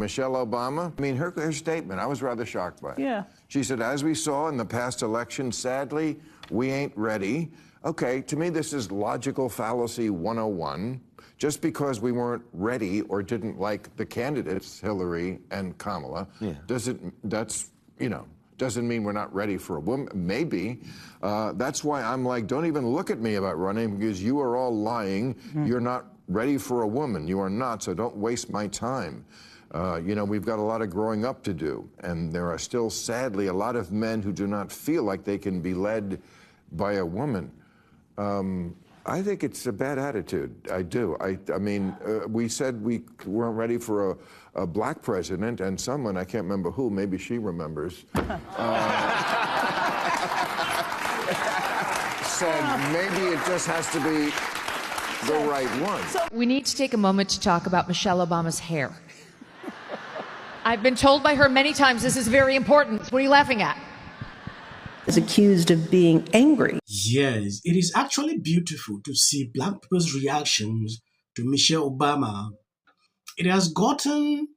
Michelle Obama, I mean, her statement, I was rather shocked by it. Yeah. She said, as we saw in the past election, sadly, we ain't ready. Okay, to me, this is logical fallacy 101. Just because we weren't ready or didn't like the candidates, Hillary and Kamala, doesn't mean we're not ready for a woman. Maybe. That's why I'm like, don't even look at me about running, because you are all lying. You're not ready for a woman. You are not, so don't waste my time. We've got a lot of growing up to do, and there are still, sadly, a lot of men who do not feel like they can be led by a woman. I think it's a bad attitude. I do. I mean, we said we weren't ready for a black president, and someone, I can't remember who, maybe she remembers, said maybe it just has to be the right one. We need to take a moment to talk about Michelle Obama's hair. I've been told by her many times this is very important. What are you laughing at? Is accused of being angry. Yes, it is actually beautiful to see black people's reactions to Michelle Obama. It has gotten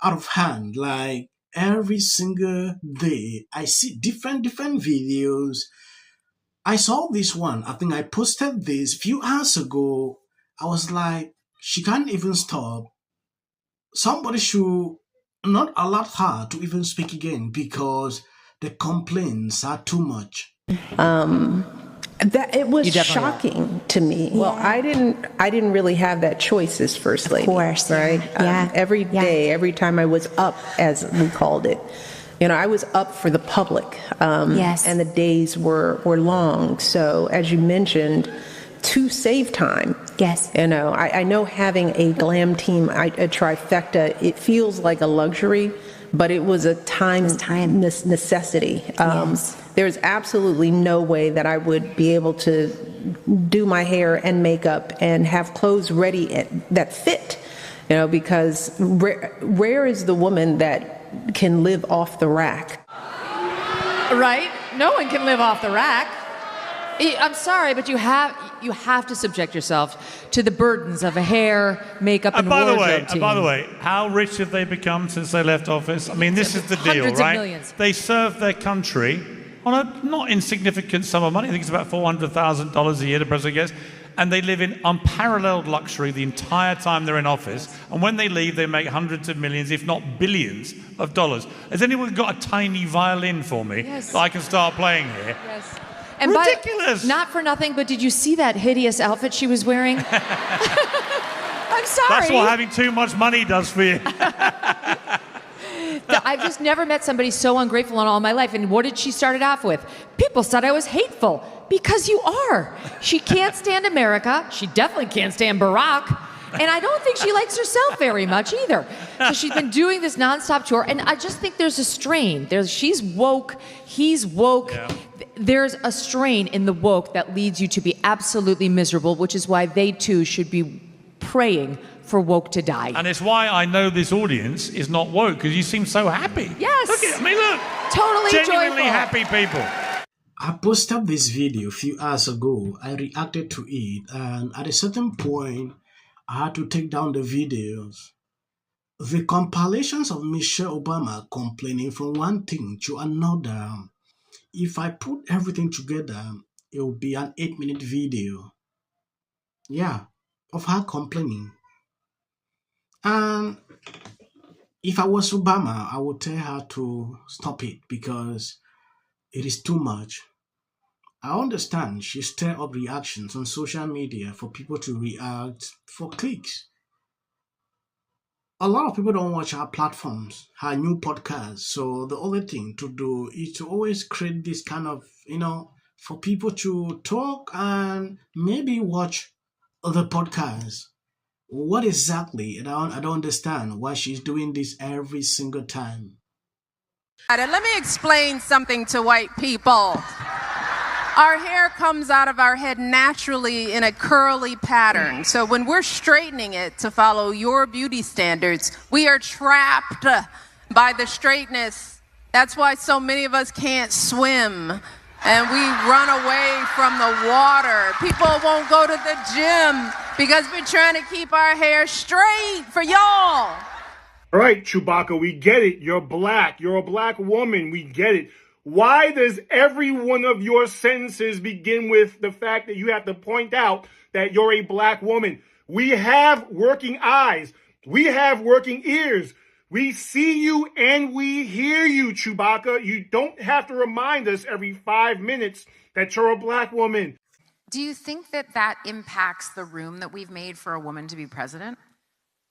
out of hand. Like every single day, I see different videos. I saw this one. I think I posted this a few hours ago. I was like, she can't even stop. Somebody should not allow her to even speak again, because the complaints are too much. That it was shocking to me. Well, I didn't really have that choice as first lady. Of course, right? Every day, every time I was up, as we called it, I was up for the public. And the days were long. So, as you mentioned, to save time. Yes. I know having a glam team, a trifecta, it feels like a luxury, but it was a time necessity. There's absolutely no way that I would be able to do my hair and makeup and have clothes ready that fit, because rare is the woman that can live off the rack. Right? No one can live off the rack. I'm sorry, but you have to subject yourself to the burdens of a hair, makeup, and wardrobe team. By the way, how rich have they become since they left office? I mean, this is the deal, Hundreds right? of millions. They serve their country on a not insignificant sum of money. I think it's about $400,000 a year, the president gets. And they live in unparalleled luxury the entire time they're in office. And when they leave, they make hundreds of millions, if not billions, of dollars. Has anyone got a tiny violin for me that I can start playing here? Yes. And ridiculous! Not for nothing, but did you see that hideous outfit she was wearing? I'm sorry. That's what having too much money does for you. I've just never met somebody so ungrateful in all my life. And what did she start it off with? People said I was hateful. Because you are. She can't stand America. She definitely can't stand Barack. And I don't think she likes herself very much either. So she's been doing this nonstop tour, and I just think there's a strain. She's woke, he's woke. Yeah. There's a strain in the woke that leads you to be absolutely miserable, which is why they too should be praying for woke to die. And it's why I know this audience is not woke, because you seem so happy. Yes. Look at me, look. Totally genuinely joyful. Happy people. I posted this video a few hours ago. I reacted to it, and at a certain point, I had to take down the videos. The compilations of Michelle Obama complaining from one thing to another. If I put everything together, it will be an 8-minute video. Yeah, of her complaining. And if I was Obama, I would tell her to stop it, because it is too much. I understand she stir up reactions on social media for people to react for clicks. A lot of people don't watch her platforms, her new podcast. So the only thing to do is to always create this kind of, for people to talk and maybe watch other podcasts. What exactly? I don't understand why she's doing this every single time. Let me explain something to white people. Our hair comes out of our head naturally in a curly pattern. So when we're straightening it to follow your beauty standards, we are trapped by the straightness. That's why so many of us can't swim and we run away from the water. People won't go to the gym because we're trying to keep our hair straight for y'all. All right, Chewbacca, we get it. You're black. You're a black woman. We get it. Why does every one of your sentences begin with the fact that you have to point out that you're a black woman? We have working eyes. We have working ears. We see you and we hear you, Chewbacca. You don't have to remind us every 5 minutes that you're a black woman. Do you think that that impacts the room that we've made for a woman to be president?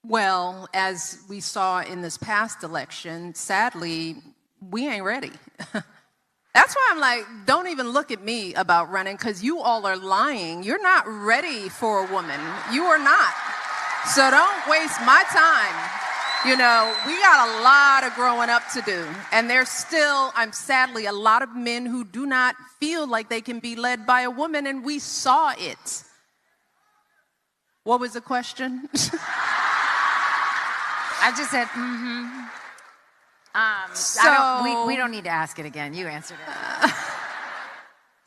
Well, as we saw in this past election, sadly, we ain't ready. That's why I'm like, don't even look at me about running, because you all are lying. You're not ready for a woman. You are not. So don't waste my time. You know, we got a lot of growing up to do. And there's still, sadly, a lot of men who do not feel like they can be led by a woman, and we saw it. What was the question? I just said, we don't need to ask it again. You answered it.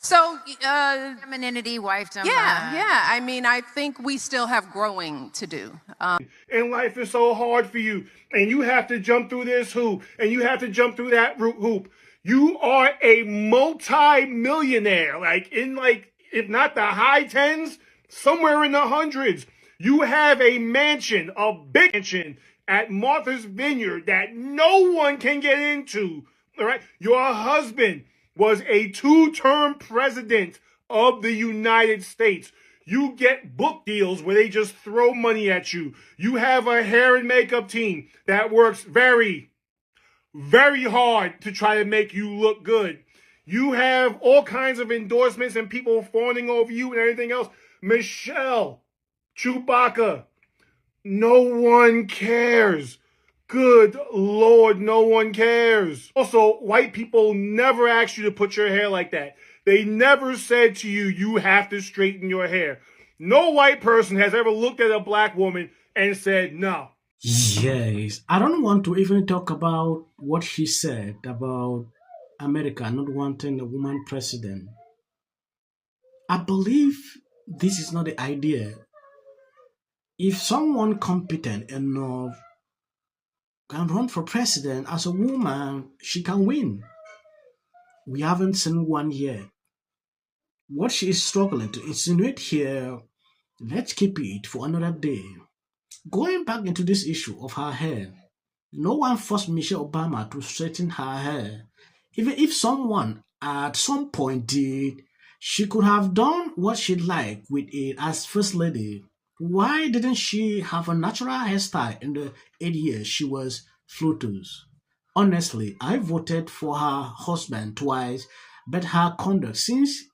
Femininity, wifedom. Yeah. I mean, I think we still have growing to do. And life is so hard for you. And you have to jump through this hoop. And you have to jump through that hoop. You are a multi-millionaire. If not the high tens, somewhere in the hundreds. You have a mansion, a big mansion at Martha's Vineyard that no one can get into. All right? Your husband was a 2-term president of the United States. You get book deals where they just throw money at you. You have a hair and makeup team that works very, very hard to try to make you look good. You have all kinds of endorsements and people fawning over you and everything else. Michelle, Chewbacca, no one cares. Good Lord, no one cares. Also, white people never asked you to put your hair like that. They never said to you, you have to straighten your hair. No white person has ever looked at a black woman and said, no. Yes, I don't want to even talk about what she said about America not wanting a woman president. I believe this is not the idea. If someone competent enough can run for president as a woman, she can win. We haven't seen one yet. What she is struggling to insinuate here, let's keep it for another day. Going back into this issue of her hair, no one forced Michelle Obama to straighten her hair. Even if someone at some point did, she could have done what she'd like with it as First Lady. Why didn't she have a natural hairstyle in the 8 years she was FLOTUS? Honestly, I voted for her husband twice, but her conduct since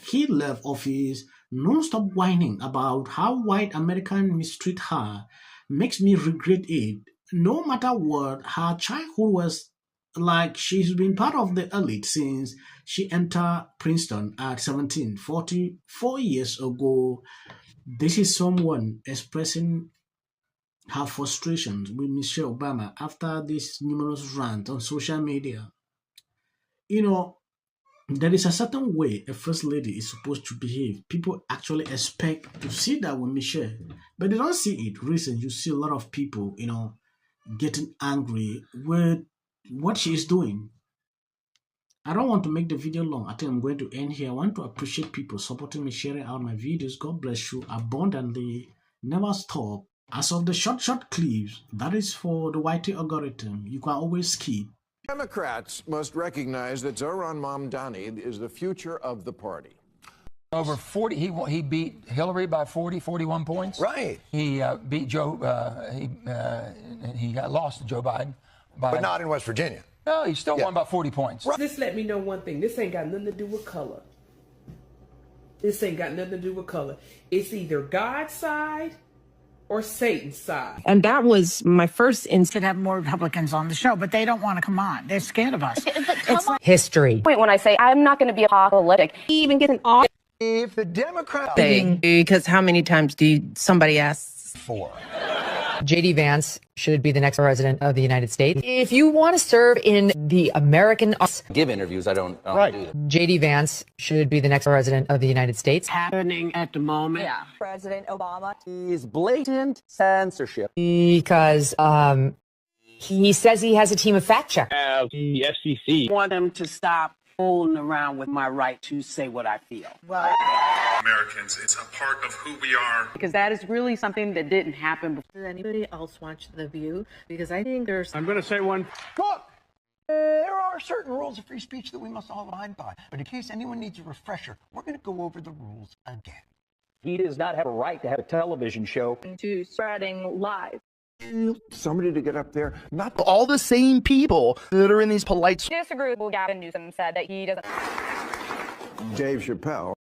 he left office, non-stop whining about how white Americans mistreat her, makes me regret it. No matter what, her childhood was like she's been part of the elite since she entered Princeton at 17, 44 years ago. This is someone expressing her frustrations with Michelle Obama after this numerous rant on social media. You know, there is a certain way a first lady is supposed to behave. People actually expect to see that with Michelle, but they don't see it. Recently, you see a lot of people, getting angry with what she is doing. I don't want to make the video long. I think I'm going to end here. I want to appreciate people supporting me, sharing out my videos. God bless you abundantly. Never stop. As of the short clips, that is for the YT algorithm. You can always skip. Democrats must recognize that Zohran Mamdani is the future of the party. Over 40, he beat Hillary by 41 points. Right. He beat Joe, he lost to Joe Biden. But not in West Virginia. No, he still won by 40 points. Right. This let me know one thing. This ain't got nothing to do with color. This ain't got nothing to do with color. It's either God's side or Satan's side. And that was my first instinct. Have more Republicans on the show, but they don't want to come on. They're scared of us. It's history. Point when I say I'm not going to be apocalyptic, he even gets an off. If the Democrats... Because how many times somebody asks? 4. J.D. Vance should be the next president of the United States. If you want to serve in the American... Give interviews, I don't do that. J.D. Vance should be the next president of the United States. Happening at the moment. Yeah. President Obama is blatant censorship. Because, He says he has a team of fact checkers. The FCC want them to stop fooling around with my right to say what I feel. Well, Americans, it's a part of who we are. Because that is really something that didn't happen before. Does anybody else watch The View? Because I think there's... I'm going to say one. Look, there are certain rules of free speech that we must all abide by. But in case anyone needs a refresher, we're going to go over the rules again. He does not have a right to have a television show. To spreading lies. Somebody to get up there, not all the same people that are in these polite... Disagree with what Gavin Newsom said that he doesn't... Dave Chappelle.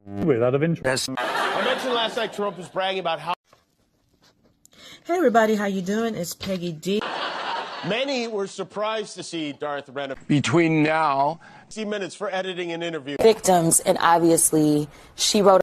Without of interest. I mentioned last night Trump was bragging about how... Hey everybody, how you doing? It's Peggy D. Many were surprised to see Darth Renner. Between now... 60 minutes for editing an interview. Victims, and obviously she wrote